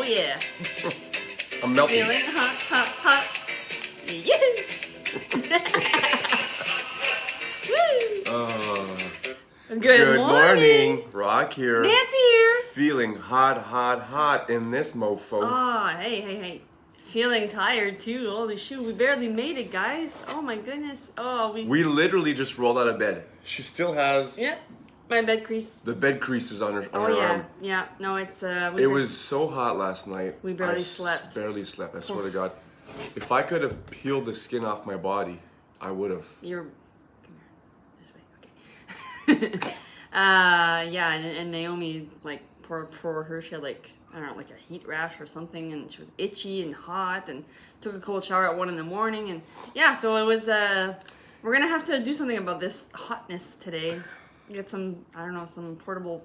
Oh yeah. I'm melting. Feeling hot, hot, hot. Yahoo! Good morning. Rock here. Nancy here. Feeling hot, hot, hot in this mofo. Oh, hey. Feeling tired too. Holy shoot, we barely made it, guys. Oh my goodness. Oh, We literally just rolled out of bed. She still has Yep. My bed crease. the bed creases on her Oh yeah. arm. Yeah. No, it's It was so hot last night. We barely I slept. Barely slept. I swear to God. If I could have peeled the skin off my body, I would have. Come here. This way. Okay. Yeah, and Naomi, like, poor her, she had, like, I don't know, like a heat rash or something, and she was itchy and hot, and took a cold shower at 1 in the morning, and yeah, so it was, we're gonna have to do something about this hotness today. Get some, I don't know, some portable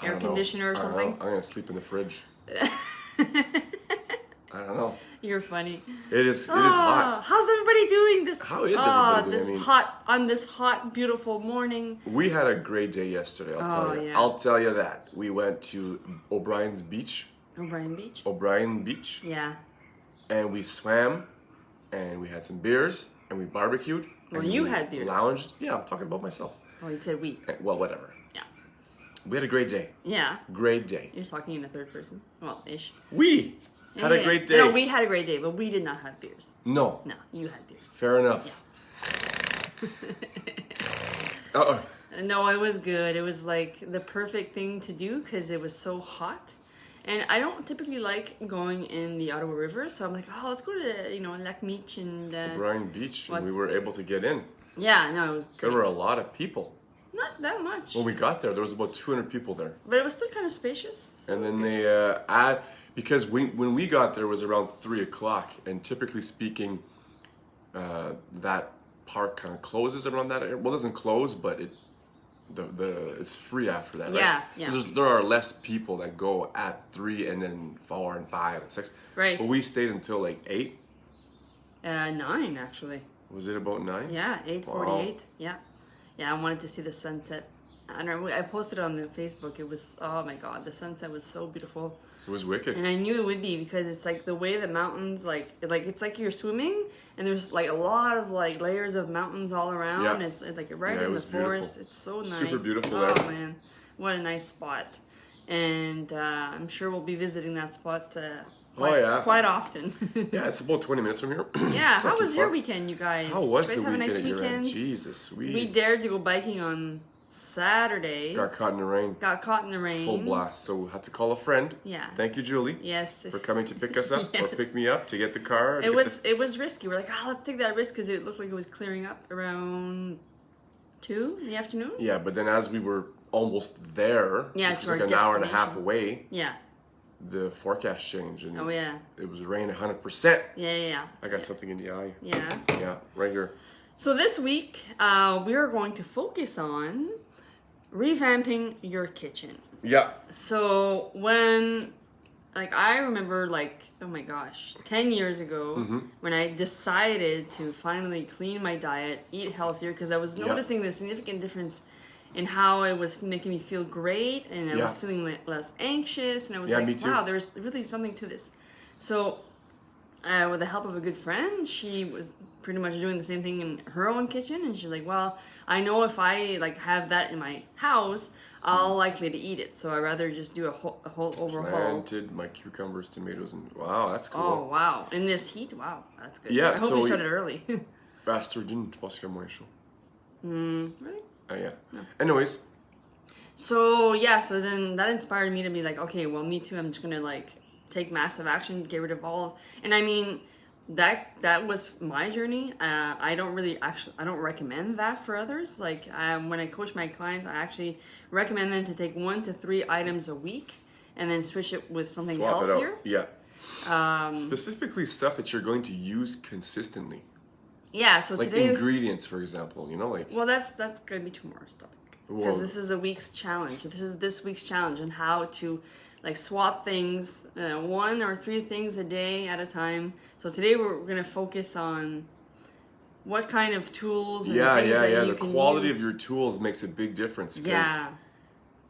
air conditioner or something. I'm gonna sleep in the fridge. I don't know. You're funny. It is hot. How's everybody doing this? How is everybody doing? On this hot, beautiful morning. We had a great day yesterday, I'll tell you. Yeah. I'll tell you that. We went to O'Brien's Beach. O'Brien Beach? Yeah. Yeah. And we swam, and we had some beers, and we barbecued. Well, and you we had beers. Lounged. Yeah, I'm talking about myself. Oh, you said we. Well, whatever. Yeah. We had a great day. Yeah. Great day. You're talking in a third person. Well, ish. We had a great day. No, we had a great day, but we did not have beers. No. No, you had beers. Fair enough. Yeah. Uh-oh. No, it was good. It was like the perfect thing to do because it was so hot. And I don't typically like going in the Ottawa River, so I'm like, oh, let's go to, Lac Meech and... O'Brien Beach, and we were able to get in. Yeah, no, it was great. There were a lot of people. Not that much. When we got there was about 200 people there. But it was still kind of spacious. So and then they because when we got there it was around 3 o'clock, and typically speaking, that park kind of closes around that area. Well, it doesn't close, but it's free after that, right? Yeah. So there are less people that go at 3 and then 4 and 5 and 6. Right. But we stayed until like 8. 9 actually. Was it about 9? Yeah, 8:48. Wow. Yeah, I wanted to see the sunset. I don't know. I posted it on the Facebook. It was, oh my God, the sunset was so beautiful. It was wicked. And I knew it would be because it's like the way the mountains, like it's like you're swimming and there's like a lot of like layers of mountains all around. Yeah. It's like you're right in the forest. It's so nice. Super beautiful Oh there. man, what a nice spot. And I'm sure we'll be visiting that spot quite often. Yeah, it's about 20 minutes from here. Yeah, how was your weekend, you guys? How was Did you the guys have weekend a nice at your end? weekend? Jesus, We dared to go biking on Saturday. got caught in the rain. Got caught in the rain. Full blast. So we had to call a friend. Yeah. Thank you, Julie. Yes. For coming to pick us up or Yes. pick me up to get the car. It was risky. We're like, let's take that risk because it looked like it was clearing up around 2 in the afternoon. Yeah, but then as we were almost there, which was like an hour and a half away, yeah, the forecast changed and it was rain 100%. Yeah. I got something in the eye. Yeah. Yeah, right here. So this week, we are going to focus on revamping your kitchen. Yeah. So I remember oh my gosh, 10 years ago when I decided to finally clean my diet, eat healthier, because I was noticing the significant difference in how it was making me feel great, and I was feeling less anxious, and I was like, wow, there's really something to this. So with the help of a good friend, she was pretty much doing the same thing in her own kitchen, and she's like, well, I know if I have that in my house, I'll likely to eat it, so I'd rather just do a whole overhaul. Planted my cucumbers, tomatoes, and wow, that's cool. Oh wow, in this heat, wow, that's good. Yeah, I hope you started early. Bastardine, je pense qu'il y a moins chaud. Really? Yeah. No. Anyways. So then that inspired me to be like, okay, well, me too. I'm just gonna take massive action, get rid of all. And I mean, that was my journey. I don't recommend that for others. When I coach my clients, I actually recommend them to take 1 to 3 items a week and then switch it with something healthier. It out. Yeah. Specifically stuff that you're going to use consistently. Yeah, so today... ingredients, for example, Well, that's going to be tomorrow's topic. Because this is this week's challenge on how to, swap things, 1 or 3 things a day at a time. So today we're going to focus on what kind of tools and things that you can use. The quality of your tools makes a big difference. Yeah.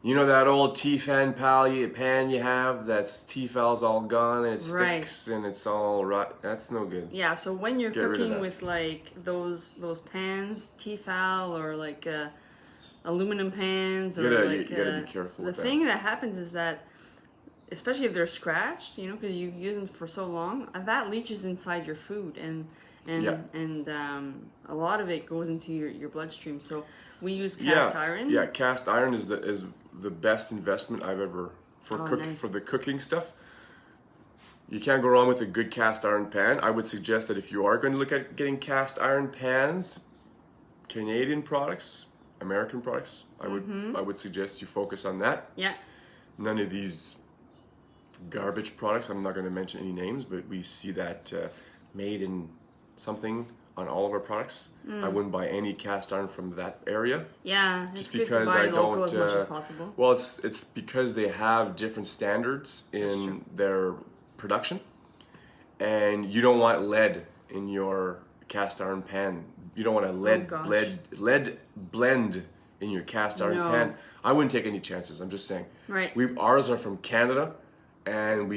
You know that old Tefal pan you have that's Tefal's all gone and it sticks and it's all rot. That's no good. Yeah, so when you're Get rid of cooking that. with like those pans, Tefal or like aluminum pans, or You gotta like be careful the with that. thing that happens is that, especially if they're scratched, you know, because you've used them for so long, that leaches inside your food, and a lot of it goes into your bloodstream. So we use cast iron. Yeah, cast iron is the best investment I've ever for Nice. for the cooking stuff. You can't go wrong with a good cast iron pan. I would suggest that if you are going to look at getting cast iron pans, Canadian products, American products, I would suggest you focus on that. Yeah. None of these garbage products. I'm not going to mention any names, but we see that made in something on all of our products. I wouldn't buy any cast iron from that area. Yeah, it's Just good because to buy I local don't. as much as possible. Well, it's because they have different standards in their production, and you don't want lead in your cast iron pan. You don't want a lead blend in your cast iron pan. I wouldn't take any chances. I'm just saying. Right. Ours are from Canada, and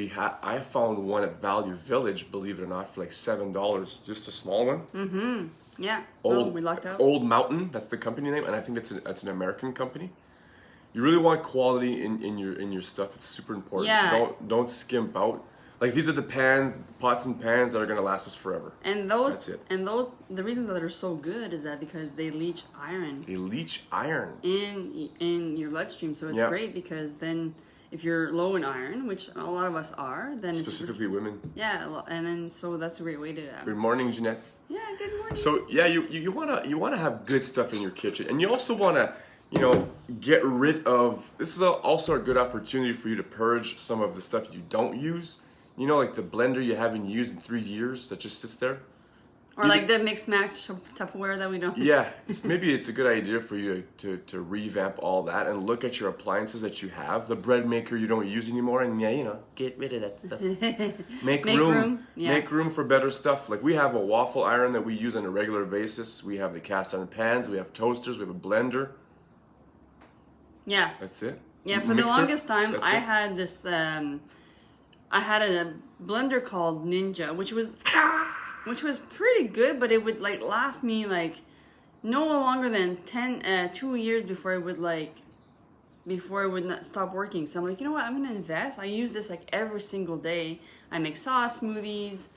I found one at Value Village, believe it or not, for like $7, just a small one. Yeah. We lucked out. Old Mountain, that's the company name, and I think that's an American company. You really want quality in your stuff. It's super important. Yeah. Don't skimp out. Like these are the pots and pans that are gonna last us forever. And those, That's it. and those, the reasons that they're so good is that because they leach iron They leach iron. in your bloodstream. So it's great because then if you're low in iron, which a lot of us are, then Specifically women. and then so that's a great way to. Good morning, Jeanette. Yeah, good morning. So yeah, you wanna have good stuff in your kitchen, and you also wanna get rid of. This is also a good opportunity for you to purge some of the stuff you don't use. You know, like the blender you haven't used in 3 years that just sits there. Or like the mixed match Tupperware that we don't. Yeah, maybe it's a good idea for you to revamp all that and look at your appliances that you have. The bread maker you don't use anymore, and get rid of that stuff. Make room. Yeah. Make room for better stuff. Like we have a waffle iron that we use on a regular basis. We have the cast iron pans. We have toasters. We have a blender. Yeah. That's it. Yeah, for Mixer, the longest time, that's I it. had this. I had a blender called Ninja, which was pretty good, but it would like last me like no longer than 2 years before it would not stop working. So I'm like, you know what? I'm gonna invest. I use this like every single day. I make sauce, smoothies,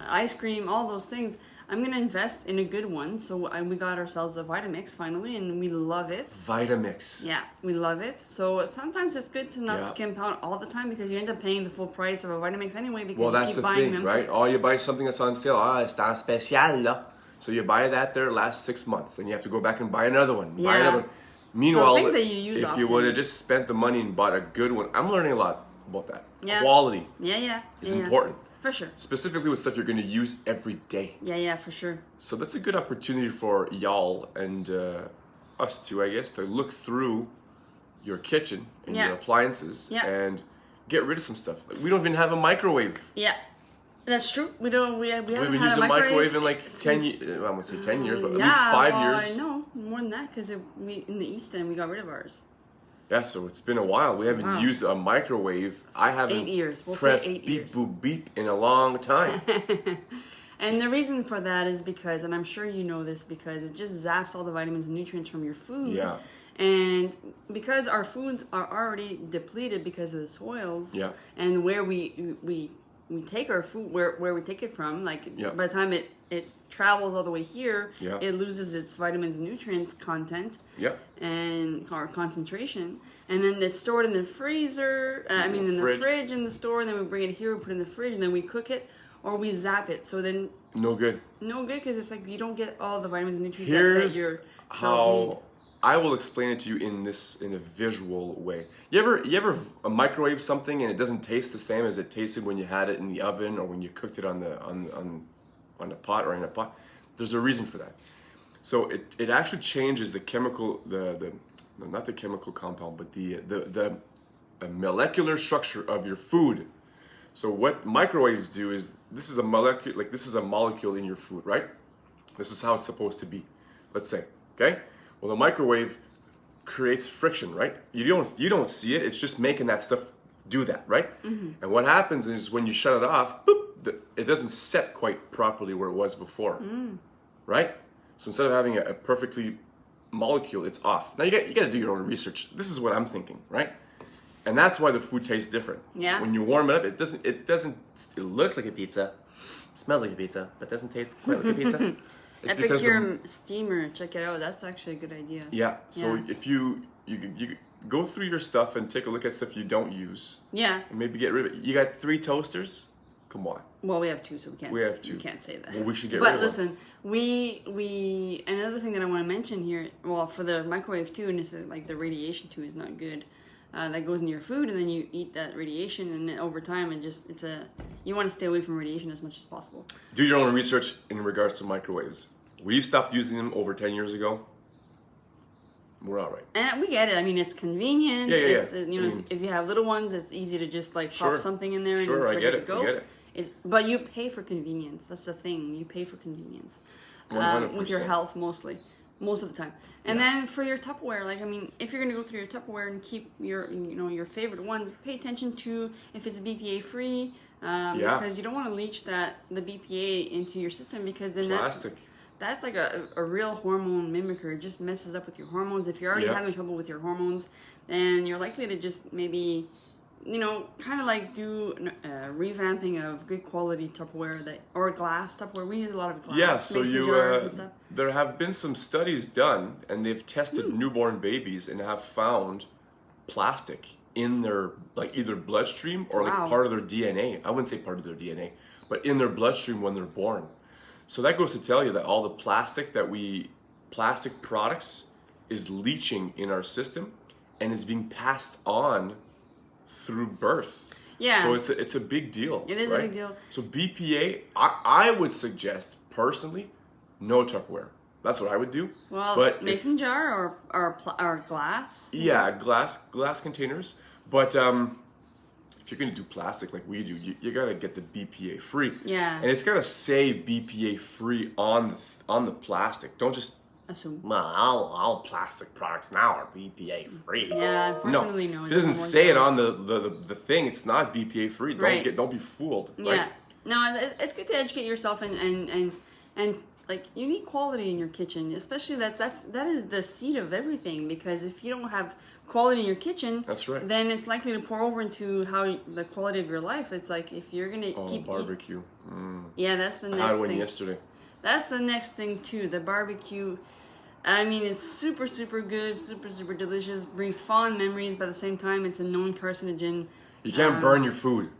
ice cream, all those things. I'm gonna invest in a good one. So we got ourselves a Vitamix finally, and we love it. Vitamix. Yeah, we love it. So sometimes it's good to not skimp out all the time because you end up paying the full price of a Vitamix anyway because Well, you that's keep the buying thing, them. right? Oh, you buy something that's on sale. Está especial, là. So you buy that there, lasts 6 months. Then you have to go back and buy another one. Buy another one. Meanwhile, things that you use if you often. would have just spent the money and bought a good one, I'm learning a lot about that. Yeah. Quality Yeah. is important. For sure. Specifically with stuff you're going to use every day. Yeah, for sure. So that's a good opportunity for y'all and us too, I guess, to look through your kitchen and your appliances and get rid of some stuff. Like, we don't even have a microwave. Yeah. That's true. We haven't We've had used a a microwave in like since- 10 years. I won't say 10 years, but at least 5 years. I know. More than that because in the East End we got rid of ours. Yeah, so it's been a while. We haven't used a microwave. I haven't 8 years. We'll pressed say 8 beep years. boop beep in a long time. And the reason for that is because, and I'm sure you know this, because it just zaps all the vitamins and nutrients from your food. Yeah. And because our foods are already depleted because of the soils. Yeah. And where we take our food, where we take it from, like by the time it travels all the way here, it loses its vitamins and nutrients content. Yeah. And our concentration, and then it's stored in the freezer. In the fridge in the store, and then we bring it here, we put it in the fridge, and then we cook it or we zap it. So then No good. because it's like you don't get all the vitamins and nutrients Here's that your cells how need. I will explain it to you in a visual way. You ever microwave something and it doesn't taste the same as it tasted when you had it in the oven or when you cooked it on a pot or in a pot? There's a reason for that. So it actually changes the chemical not the chemical compound, but the molecular structure of your food. So what microwaves do is this is a molecule in your food, right? This is how it's supposed to be. Let's say, okay? Well, the microwave creates friction, right? You don't see it. It's just making that stuff do that, right? And what happens is when you shut it off, boop, it doesn't set quite properly where it was before, right? So instead of having a perfectly molecule, it's off. Now you got to do your own research. This is what I'm thinking, right? And that's why the food tastes different. Yeah. When you warm it up, it looks like a pizza, smells like a pizza, but doesn't taste quite like a pizza. It's because Epicure steamer, check it out. That's actually a good idea. Yeah. So if you go through your stuff and take a look at stuff you don't use. Yeah. And maybe get rid of it. You got 3 toasters? Come on. Well, we have 2, so we can't. We have 2. We can't say that. Well, we should get rid of But listen, we another thing that I want to mention here. Well, for the microwave too, and it's like the radiation too is not good. That goes into your food, and then you eat that radiation, and then over time, you want to stay away from radiation as much as possible. Do your own research in regards to microwaves. We've stopped using them over 10 years ago. We're all right. And we get it. I mean, it's convenient. Yeah. It's, if you have little ones, it's easy to just like pop something in there and it's ready to go. I get it. But you pay for convenience. That's the thing. You pay for convenience. 100%. With your health mostly. Most of the time. And then for your Tupperware, like, I mean, if you're going to go through your Tupperware and keep your favorite ones, pay attention to if it's BPA free. Because you don't want to leach the BPA into your system, because then that's like a real hormone mimicker. It just messes up with your hormones. If you're already having trouble with your hormones, then you're likely to just maybe, kind of like do revamping of good quality Tupperware or glass Tupperware. We use a lot of glass mason jars and stuff. There have been some studies done, and they've tested newborn babies and have found plastic in their like either bloodstream or like part of their DNA. I wouldn't say part of their DNA, but in their bloodstream when they're born. So that goes to tell you that all the plastic products is leaching in our system and is being passed on through birth. Yeah. So it's a big deal. It is a big deal. So BPA, I would suggest personally, no Tupperware. That's what I would do. Well, but mason jar or glass. Yeah, glass containers. But if you're going to do plastic like we do, you got to get the BPA free. Yeah. And it's got to say BPA free on the plastic. Don't just assume. Well, all plastic products now are BPA free. Yeah, unfortunately, no. It doesn't say it on the thing. It's not BPA free. Don't be fooled. Right? Yeah. No, it's good to educate yourself and like, you need quality in your kitchen, especially that is the seed of everything, because if you don't have quality in your kitchen, that's right, then it's likely to pour over into the quality of your life. It's like if you're gonna keep barbecue. Yeah, that's the next thing. I had thing. one yesterday. That's the next thing too. The barbecue. I mean, it's super, super good, super, super delicious. Brings fond memories. By the same time, it's a known carcinogen. You can't burn your food.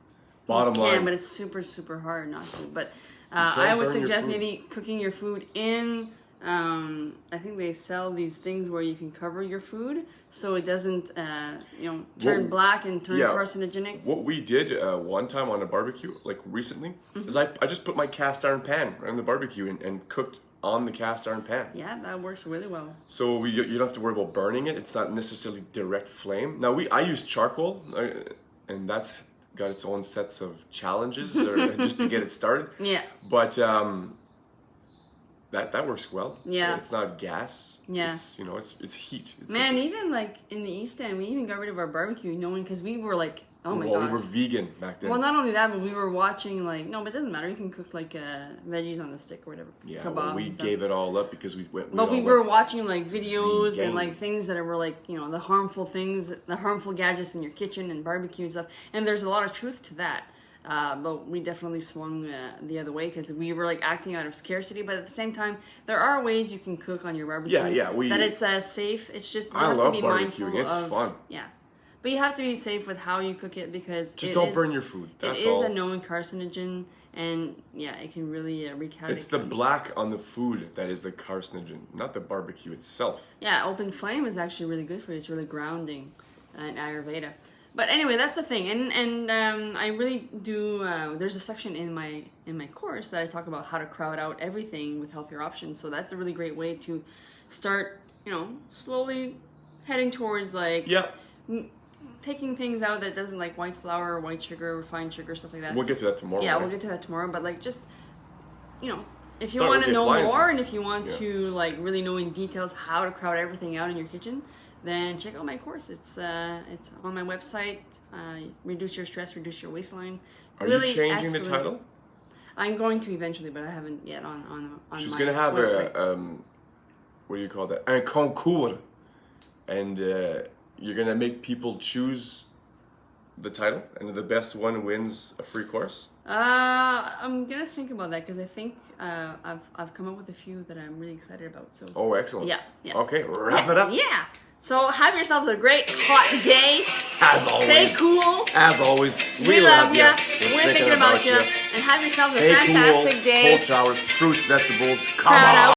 Bottom line. You can, but it's super, super hard not to. But I would suggest maybe cooking your food in. I think they sell these things where you can cover your food so it doesn't, turn black and turn carcinogenic. What we did one time on a barbecue, like recently, is I just put my cast iron pan right on the barbecue and cooked on the cast iron pan. Yeah, that works really well. So you don't have to worry about burning it. It's not necessarily direct flame. Now I use charcoal, and that's got its own sets of challenges just to get it started. Yeah. But that works well. Yeah. It's not gas. Yeah. It's heat. Even like in the East End, we even got rid of our barbecue, because we were like, oh my god. We were vegan back then. Well, not only that, but we were watching but it doesn't matter. You can cook like veggies on the stick or whatever. Yeah, kebabs we gave it all up because we were watching like videos vegan. and like things that were like, the harmful things, the harmful gadgets in your kitchen and barbecue and stuff. And there's a lot of truth to that. But we definitely swung the other way because we were like acting out of scarcity. But at the same time, there are ways you can cook on your barbecue. That it's safe. It's just you have to be mindful of. It's fun. Yeah. But you have to be safe with how you cook it because just don't burn your food. That's all. It is a known carcinogen, and it can really wreak havoc. It's the black on the food that is the carcinogen, not the barbecue itself. Yeah, open flame is actually really good for you. It's really grounding in Ayurveda. But anyway, that's the thing, and I really do. There's a section in my course that I talk about how to crowd out everything with healthier options. So that's a really great way to start, slowly heading towards taking things out that doesn't like white flour or white sugar, refined sugar, stuff like that. We'll get to that tomorrow. Yeah, we'll get to that tomorrow. But if you want to know more and if you want to really know in details how to crowd everything out in your kitchen, then check out my course. It's on my website. Reduce your stress, reduce your waistline. Are you changing the title? I'm going to eventually, but I haven't yet on She's my gonna have website. What do you call that? Un concours, and you're gonna make people choose the title, and the best one wins a free course. I'm gonna think about that because I think I've come up with a few that I'm really excited about. So. Oh, excellent. Yeah. Okay, wrap it up. Yeah. So have yourselves a great hot day. As always. Stay cool. As always, we love you. We're thinking about you. And have yourselves a Stay fantastic cool. day. Cold showers, fruits, vegetables. Come Proud on. out.